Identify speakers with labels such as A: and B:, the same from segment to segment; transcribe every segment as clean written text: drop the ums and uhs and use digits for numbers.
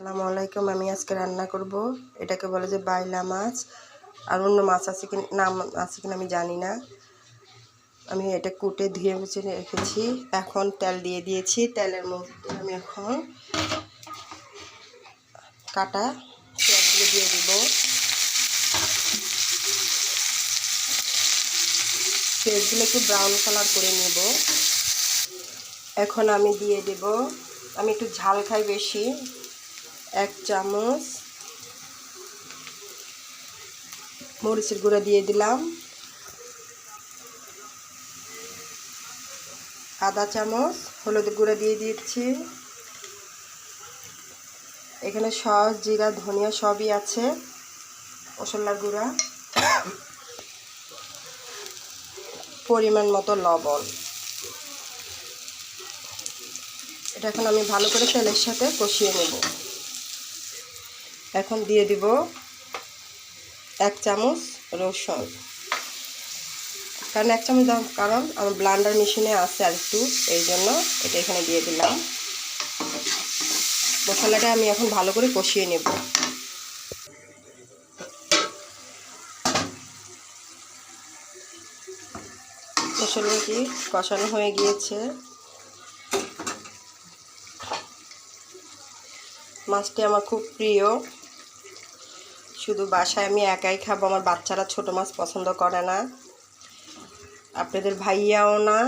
A: আসসালামু আলাইকুম। আমি আজকে রান্না করব, এটাকে বলে যে বাইলা মাছ। আর অন্য মাছ আছে কি নাম আছে কিনা আমি জানি না। আমি এটা কুটে ধুয়ে মুছে রেখেছি। এখন তেল দিয়ে দিয়েছি। তেলের মধ্যে আমি এখন কাটা পেঁয়াজগুলো দিয়ে দিব। পেঁয়াজগুলো একটু ব্রাউন কালার করে নেব। এখন আমি দিয়ে দেব, আমি একটু ঝাল খাই বেশি, 1 চামচ মরিচের গুঁড়া দিয়ে দিলাম, আধা চামচ হলুদের গুঁড়া দিয়ে দিচ্ছি। এখানে সস, জিরা, ধনিয়া সবই আছে, মশলার গুঁড়া, পরিমাণ মতো লবণ। এটা এখন আমি ভালো করে তেলের সাথে কষিয়ে নেব। এখন দিয়ে দিব 1 চামচ রসুন, কারণ 1 চামচ দাম, কারণ আমার ব্লেন্ডার মেশিনে আছে আর একটু, এই জন্য এটা এখানে দিয়ে দিলাম। মশলাটা আমি এখন ভালো করে কষিয়ে নেব। মশলাটি কষানো হয়ে গিয়েছে। মাছটি আমার খুব প্রিয়, শুধু বাসায় আমি একাই খাবো, আমার বাচ্চারা ছোট মাছ পছন্দ করে না, আপনাদের ভাইয়াও না।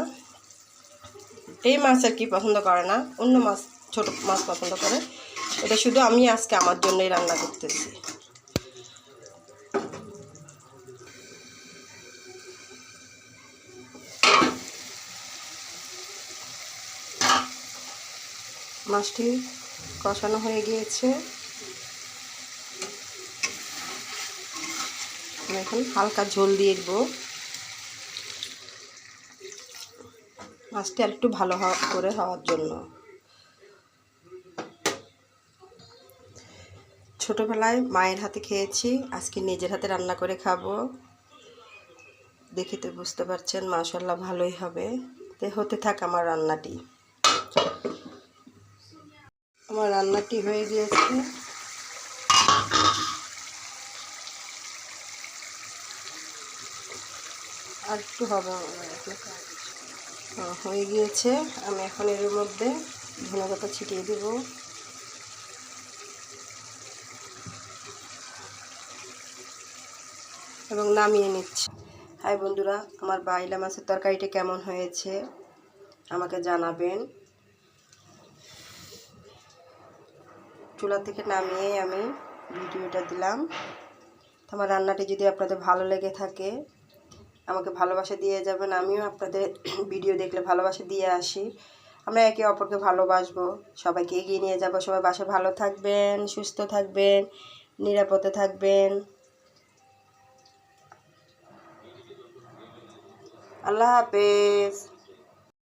A: এই মাছ আর কি পছন্দ করে না, অন্য মাছ, ছোট মাছ পছন্দ করে। এটা শুধু আমি আজকে আমার জন্যই রান্না করতেছি। মাছটি কষানো হয়ে গিয়েছে। আমি এখন হালকা ঝোল দিয়ে দেব। মাছটি আর একটু ভালো করে হওয়ার জন্য। ছোটোবেলায় মায়ের হাতে খেয়েছি, আজকে নিজের হাতে রান্না করে খাবো। দেখে তো বুঝতে পারছেন, মাশাআল্লাহ ভালোই হবে। তে হতে থাক আমার রান্নাটি। আমার রান্নাটি হয়ে গিয়েছে। আর একটু হবে, হয়ে গিয়েছে। আমি এখন এর মধ্যে ধনেপাতা ছিটিয়ে দেব এবং নামিয়ে নিচ্ছি। হাই বন্ধুরা, আমার বাইলা মাছের তরকারিটা কেমন হয়েছে আমাকে জানাবেন। চুলা থেকে নামিয়ে আমি ভিডিওটা দিলাম। আমার রান্নাটি যদি আপনাদের ভালো লেগে থাকে, আমাকে ভালোবাসা দিয়ে যাবেন। আমিও আপনাদের ভিডিও দেখলে ভালোবাসা দিয়ে আসি। আমরা একে অপরকে ভালোবাসবো, সবাইকে এগিয়ে নিয়ে যাব। সবাই বাসায় ভালো থাকবেন, সুস্থ থাকবেন, নিরাপদে থাকবেন। আল্লাহ হাফেজ।